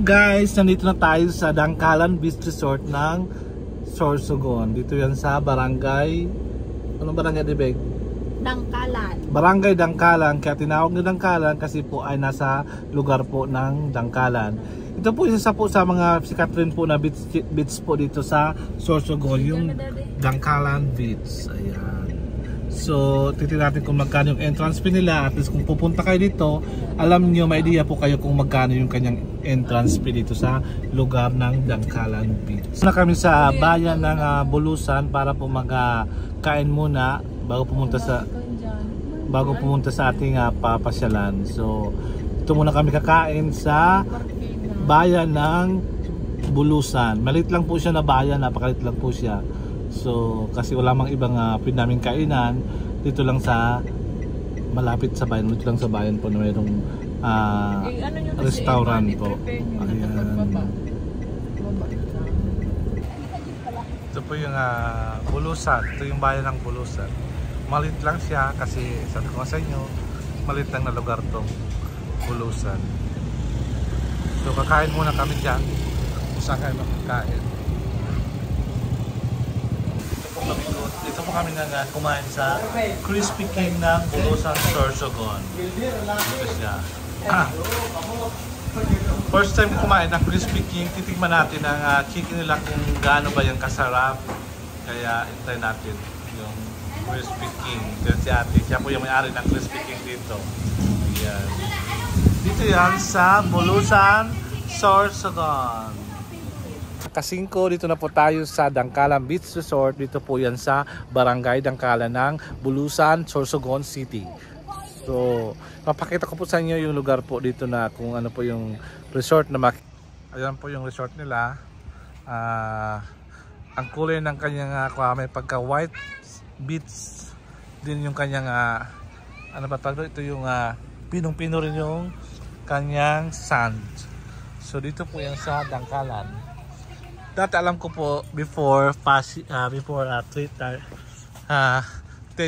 guys, nandito na tayo sa Dangkalan Beach Resort ng Sorsogon. Dito yan sa barangay, anong barangay Dibeg? Dangkalan. Barangay Dangkalan, kaya tinawag na Dangkalan kasi po ay nasa lugar po ng Dangkalan. Ito po isa po sa mga sikat rin po na beach po dito sa Sorsogon, yung Dangkalan Beach. Ayan. So, titignan natin kung magkano yung entrance fee nila. At least kung pupunta kayo dito, alam niyo, may idea po kayo kung magkano yung kanyang entrance fee dito sa lugar ng Dangkalan Beach. Na kami sa bayan ng Bulusan para po magkain muna bago pumunta sa ating papasyalan. So, ito muna kami kakain sa bayan ng Bulusan. Maliit lang po siya na bayan, napakalit lang po siya. So, kasi wala mang ibang pinaming kainan dito lang sa malapit sa bayan, dito lang sa bayan po na mayroong restaurant po. Ayan. Ito po yung Bulusan. Ito yung bayan ng Bulusan. Maliit lang siya kasi sabi ko sa inyo, maliit lang na lugar tong Bulusan. So, kakain muna kami dyan kung saan kayo makakain. Dito po kami kumain sa Crispy King ng Bulusan Sorsogon. Dito siya. First time kumain ng Crispy King, titigman natin ang chicken nila kung gaano ba yung kasarap. Kaya intay natin yung Crispy King. Diyan si ate, siya po yung may-ari ng Crispy King dito. Ayan. Dito yan sa Bulusan Sorsogon. Kasingko, dito na po tayo sa Dangkalan Beach Resort. Dito po yan sa Barangay Dangkalan ng Bulusan, Sorsogon City. So, papakita ko po sa inyo yung lugar po dito na kung ano po yung resort na ayan po yung resort nila. Ang kulay ng kanyang may pagka white beach din yung kanyang ano ba tawag ito yung pinong-pino rin yung kanyang sand. So, dito po yan sa Dangkalan. Dati alam ko po before 10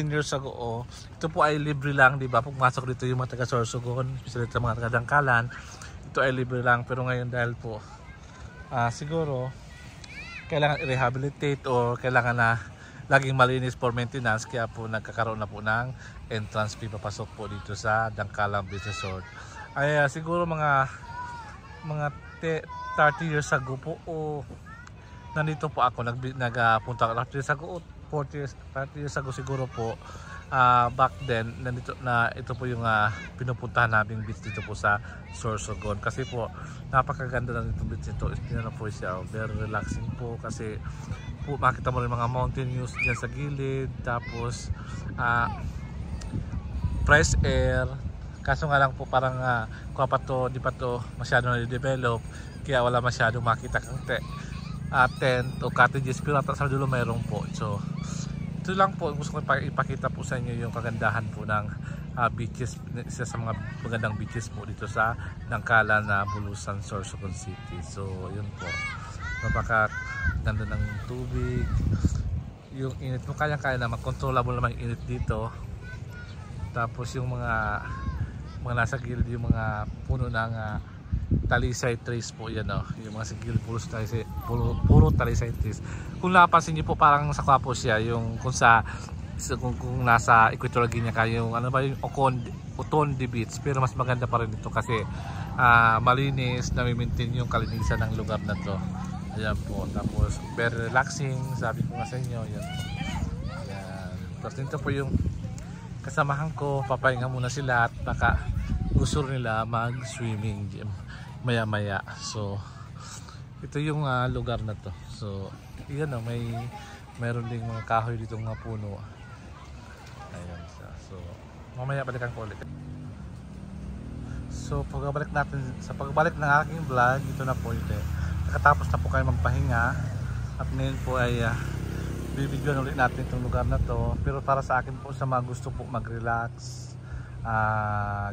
years ago, ito po ay libre lang, di ba? Pumasok dito yung mga taga Sorsogon, especially sa mga taga Dangkalan, ito ay libre lang. Pero ngayon dahil po siguro kailangan i-rehabilitate or kailangan na laging malinis for maintenance, kaya po nagkakaroon na po ng entrance fee papasok po dito sa Dangkalan Beach Resort. Ay siguro mga 30 years ago po nandito po ako nagpunta 30 years ago, 30 years ago siguro po. Back then nandito na ito po yung pinupuntahan naming beach dito po sa Sorsogon, kasi po napakaganda na itong beach nito. Ito po siya, very relaxing po kasi po makita mo rin mga mountain views dyan sa gilid, tapos fresh air. Kaso nga lang po parang di pa to masyado na-develop, kaya wala masyadong makita kang tent o cottages, pero sa dulo mayroon po. So ito lang po, gusto ko ipakita po sa inyo yung kagandahan po ng beaches, isa sa mga magandang beaches po dito sa Dangkalan na Bulusan, Sorsogon City. So yun po, napakaganda ng tubig, yung init mo kaya na controllable naman yung init dito. Tapos yung mga nasa gilid, yung mga puno ng talisay trees po yan, yung mga sigil puro talisay trees. Kung napansin niyo po, parang sa Quiapo siya, yung kung nasa Equatorial Guinea kayo, yung ano ba yung Otonde Beach, pero mas maganda pa rin ito kasi malinis, na-maintain yung kalinisan ng lugar na to. Ayan po, tapos very relaxing, sabi ko nga sa inyo, yan po. Ayan. Tapos dito po yung kasamahan ko, papahinga muna sila at baka gusto nila mag-swimming maya-maya. So ito yung lugar na to. So yan, mayroon ding mga kahoy dito, mga puno. Ayan siya. So mamaya balikan ko ulit. So pagbalik ng aking vlog, ito na po ito. Nakatapos na po kayo magpahinga at ngayon po ay bibidyoan ulit natin itong lugar na to. Pero para sa akin po, sa mga gusto po mag-relax,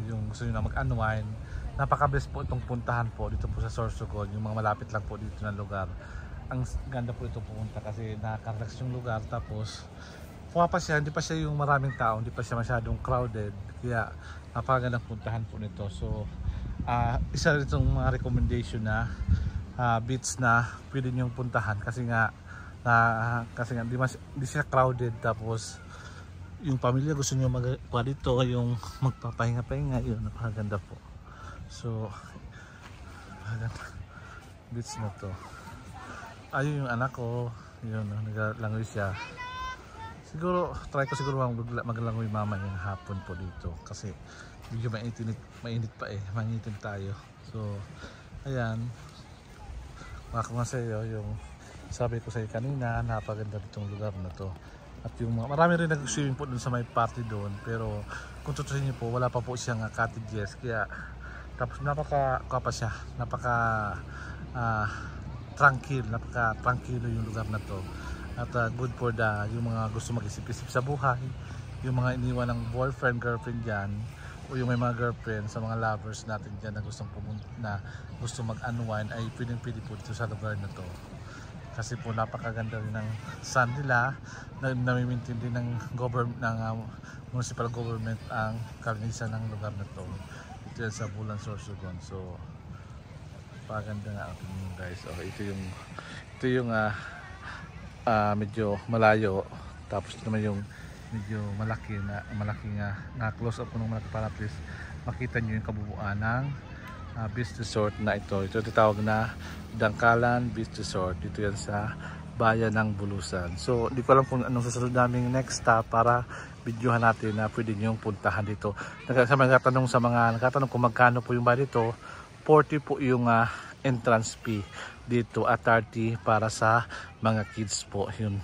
yung gusto nyo na mag-unwind, napaka-best po itong puntahan po dito po sa Sorsogon, yung mga malapit lang po dito na lugar. Ang ganda po ito pumunta kasi nakaka-relax yung lugar, tapos hindi pa siya yung maraming tao, hindi pa siya masyadong crowded, kaya napakagandang puntahan po nito. So isa rin itong mga recommendation na beach na pwede niyong puntahan kasi nga di siya crowded, tapos yung pamilya gusto niyo magkuha dito, yung magpapahinga-pahinga, yun napakaganda po. So beach na to. Ayun yung anak ko, yun naglangoy siya. Siguro try ko siguro maglangoy mama yung hapon po dito kasi medyo mainit pa mangitim tayo. So ayan, maka nga sa iyo yung sabi ko sa iyo kanina, napaganda itong lugar na to. At yung marami rin nag-swimming po dun sa may party doon, pero kung tutusin niyo po wala pa po siyang cottages, kaya tapos napaka tranquilo yung lugar na to. At good for yung mga gusto mag-isip-isip sa buhay, yung mga iniwan ng boyfriend, girlfriend dyan, o yung may mga girlfriend, sa mga lovers natin dyan na gustong pumunta, na gusto mag-unwind, ay pwede po dito sa lugar na to. Kasi po napakaganda rin ng sun nila, nami-maintain din ng government, ng municipal government ang kalinisan ng lugar na to. Ito yan sa Bulan, Sorsogon. So paganda nga ang guys. Ito yung medyo malayo, tapos ito naman yung medyo malaki na close up ko ng malaki para at least makita nyo yung kabubuan ng beach resort na ito. Ito tinatawag na Dangkalan Beach Resort. Dito yan sa bayan ng Bulusan. So di ko alam kung anong susunod naming next stop para videohan natin na pwede nyo puntahan dito. Nagtatanong kung magkano po yung bayad dito. 40 po yung entrance fee dito at 30 para sa mga kids po. Yun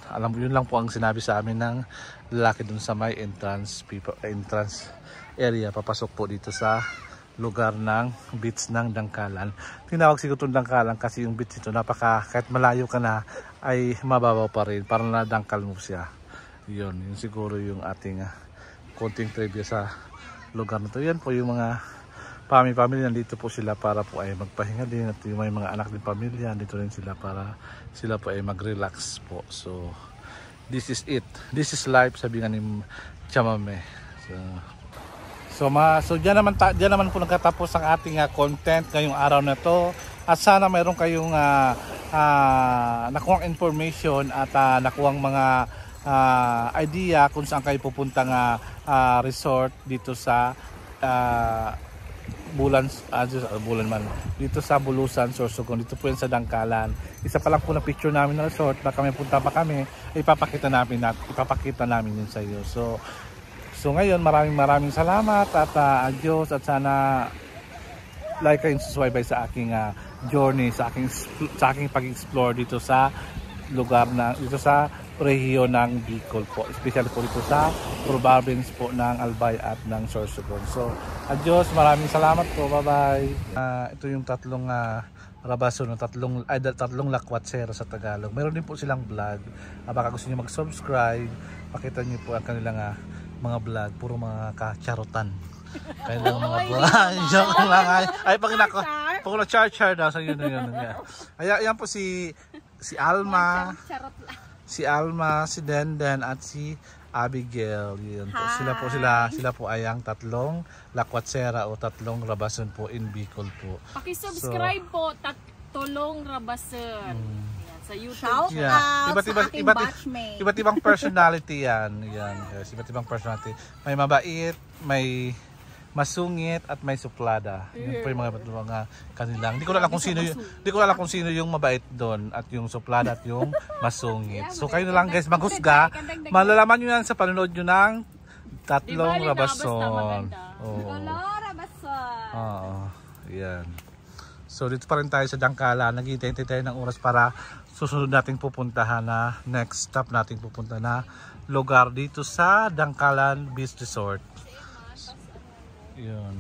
lang po ang sinabi sa amin ng lalaki dun sa may entrance area papasok po dito sa lugar ng beach ng Dangkalan. Tinawag siguro itong Dangkalan kasi yung beach ito kahit malayo ka na ay mababaw pa rin, parang nadangkal mo siya. Yun siguro yung ating konting trivia sa lugar na to. Yan po yung mga family nandito po sila para po ay magpahinga din, at yung may mga anak din pamilya nandito rin sila para sila po ay mag-relax po. So this is it, this is life, sabi nga ni Chamame. So diyan naman po nagtatapos ang ating content ngayong araw na to, at sana mayroon kayong nakuhang information at nakuhang mga idea kung saan kayo pupuntang resort dito sa dito sa Bulusan, Sorsogon. Dito po yan sa Dangkalan. Isa pa lang po na picture namin ng resort, baka may punta pa kami, ipapakita namin yun sa iyo. So ngayon maraming salamat at adios, at sana like and subscribe sa aking journey, sa aking pag-explore dito sa lugar dito sa rehiyon ng Bicol po, especially po dito sa province po ng Albay at ng Sorsogon. So adios, maraming salamat po, bye bye. Ito yung tatlong rabaso ng tatlong lakwatsero sa Tagalog. Meron din po silang vlog. Baka gusto niyo mag-subscribe, pakita niyo po ang kanilang mga vlog, puro mga kacharutan. Kailang mga vlog. Joke lang ay pag na char daw sa yun. Ayan po si Alma, si Denden at si Abigail. Yun po. Sila po ay ang tatlong lakwatsera o tatlong rabason po in Bicol po. Paki-subscribe po, Tatlong Rabason. Sa YouTube. Shout out Iba't ibang personality yan. Yes, iba't ibang personality. May mabait, may masungit at may suplada. Yun po yung mga kanilang. Hindi ko alam kung sino yung mabait doon at yung suplada at yung masungit. So kayo na lang guys maghusga. Malalaman niyo yan sa panonood niyo ng Tatlong Rabason. Yan. So dito pa rin tayo sa Dangkalan. Naghihintay tayo ng oras para susunod nating pupuntahan na next stop nating pupunta na lugar dito sa Dangkalan Beach Resort. Yun.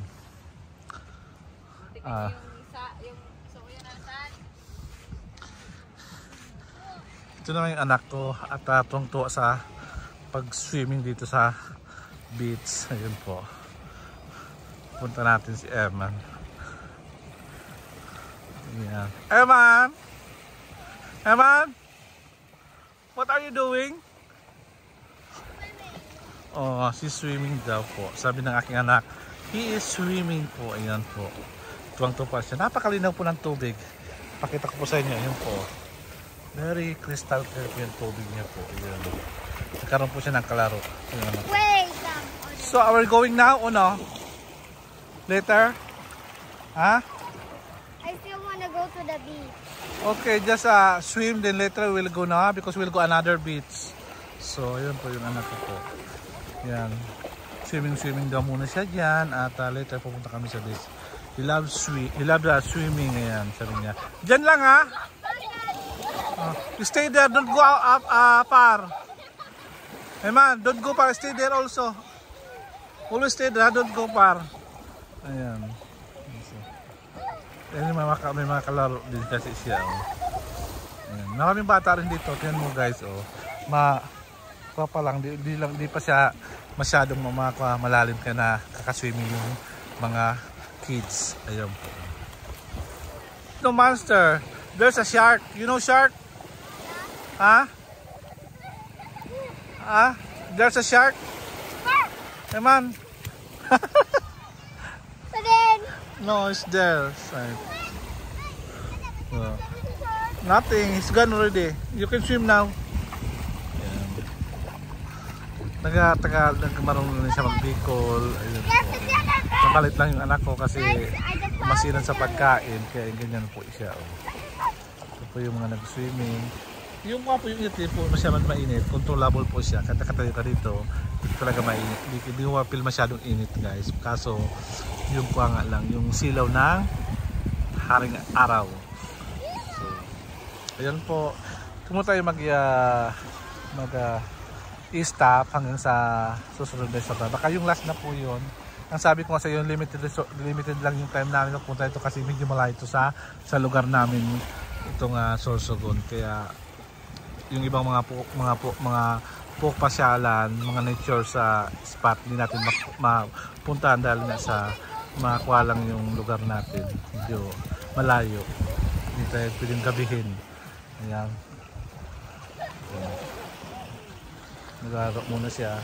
Ito naman yung anak ko at tuwang-tuwa sa pag-swimming dito sa beach. Ayun po. Punta natin si Eman. Yeah. Eman, what are you doing? She's swimming daw po. Sabi ng aking anak, he is swimming po. Ayan po. tuwang-tuwa siya. Napakalinaw po ng tubig. Pakita ko po sa inyo. Yun po. Very crystal clear po yung tubig niya po. Ayan. Nagkaroon po siya ng kalaro. Ayan. So are we going now o no? Later? Ha? I still want to go to the beach. Okay, just swim, then later we'll go na because we'll go another beach. So, yun po yung anak ko po. Yan. Swimming daw muna siya dyan at later pupunta kami sa beach. He loves swimming, ayan, sabi niya. Dyan lang ha? You stay there, don't go up far. Hey man, don't go far, stay there also. Always stay there, don't go far. Ayan. Ayan, may mga kalaro din kasi siya. Oh. Ayan. Maraming bata rin dito. Tingnan mo guys. Oh. Pa lang, di pa siya masyadong malalim ka na kakaswimming yung mga kids. Ayan po. No monster. There's a shark. You know shark? Ha? Ha? There's a shark? Hey man. No, it's there. So, nothing. It's gone already. You can swim now. Nagmarunong na siya mag-bicol. Ayun po. Napalit lang yung anak ko kasi masilan sa pagkain. Kaya ganyan po siya. Oh. Ito po yung mga nag-swimming. Yung mga po yung init po masyadong mainit. Controllable po siya. Katayo ka dito. Hindi talaga mainit. Hindi mo mapil masyadong init guys. Kaso yung kuha nga lang. Yung silaw ng haring araw. So, ayan po. Kung tayo i-stop hanggang sa susunod na sa baba. Baka yung last na po yun. Ang sabi ko nga sa iyo, limited lang yung time namin pupunta ito kasi medyo malayo ito sa lugar namin itong Sorsogon. Kaya yung ibang mga pasyalan, mga nature sa spot hindi natin mapuntahan dahil nga sa makakuha lang yung lugar natin. Medyo malayo. Hindi tayo pwedeng gabihin. Ayan. Naglalaro muna siya.